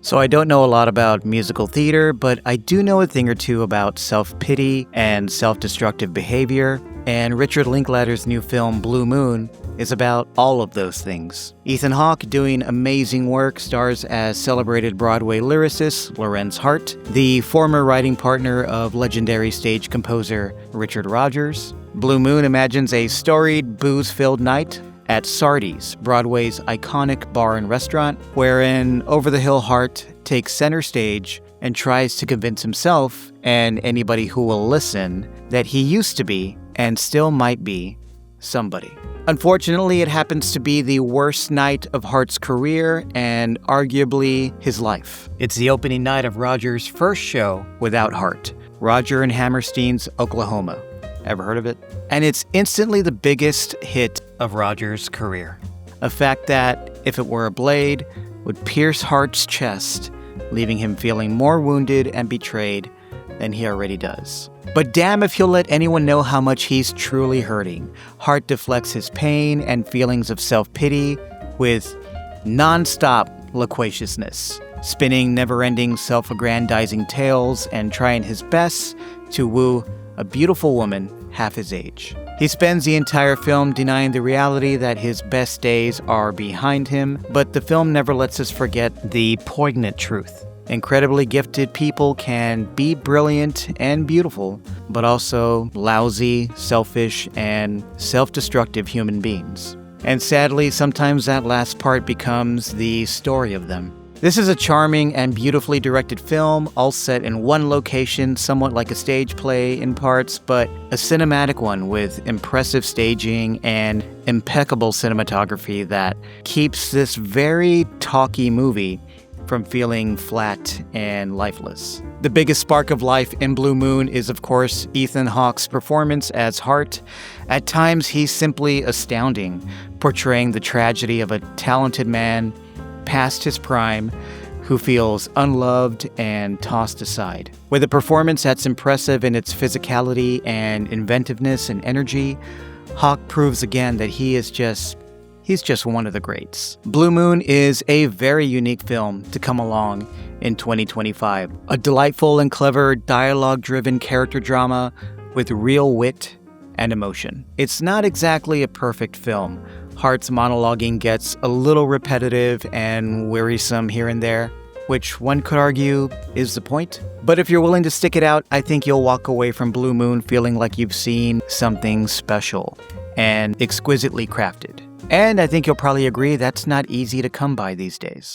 So I don't know a lot about musical theater, but I do know a thing or two about self-pity and self-destructive behavior, and Richard Linklater's new film Blue Moon is about all of those things. Ethan Hawke, doing amazing work, stars as celebrated Broadway lyricist Lorenz Hart, the former writing partner of legendary stage composer Richard Rodgers. Blue Moon imagines a storied, booze-filled night at Sardi's, Broadway's iconic bar and restaurant, wherein over-the-hill Hart takes center stage and tries to convince himself and anybody who will listen that he used to be, and still might be, somebody. Unfortunately, it happens to be the worst night of Hart's career and arguably his life. It's the opening night of Rodgers' first show without Hart, Roger and Hammerstein's Oklahoma. Ever heard of it? And it's instantly the biggest hit of Rodgers' career. A fact that, if it were a blade, would pierce Hart's chest, leaving him feeling more wounded and betrayed than he already does. But damn if he'll let anyone know how much he's truly hurting. Hart deflects his pain and feelings of self-pity with non-stop loquaciousness, spinning never-ending self-aggrandizing tales and trying his best to woo a beautiful woman half his age. He spends the entire film denying the reality that his best days are behind him, but the film never lets us forget the poignant truth. Incredibly gifted people can be brilliant and beautiful, but also lousy, selfish, and self-destructive human beings. And sadly, sometimes that last part becomes the story of them. This is a charming and beautifully directed film, all set in one location, somewhat like a stage play in parts, but a cinematic one with impressive staging and impeccable cinematography that keeps this very talky movie from feeling flat and lifeless. The biggest spark of life in Blue Moon is, of course, Ethan Hawke's performance as Hart. At times, he's simply astounding, portraying the tragedy of a talented man past his prime who feels unloved and tossed aside. With a performance that's impressive in its physicality and inventiveness and energy, Hawke proves again that he's just one of the greats. Blue Moon is a very unique film to come along in 2025. A delightful and clever dialogue-driven character drama with real wit and emotion. It's not exactly a perfect film. Hart's monologuing gets a little repetitive and wearisome here and there, which one could argue is the point. But if you're willing to stick it out, I think you'll walk away from Blue Moon feeling like you've seen something special and exquisitely crafted. And I think you'll probably agree that's not easy to come by these days.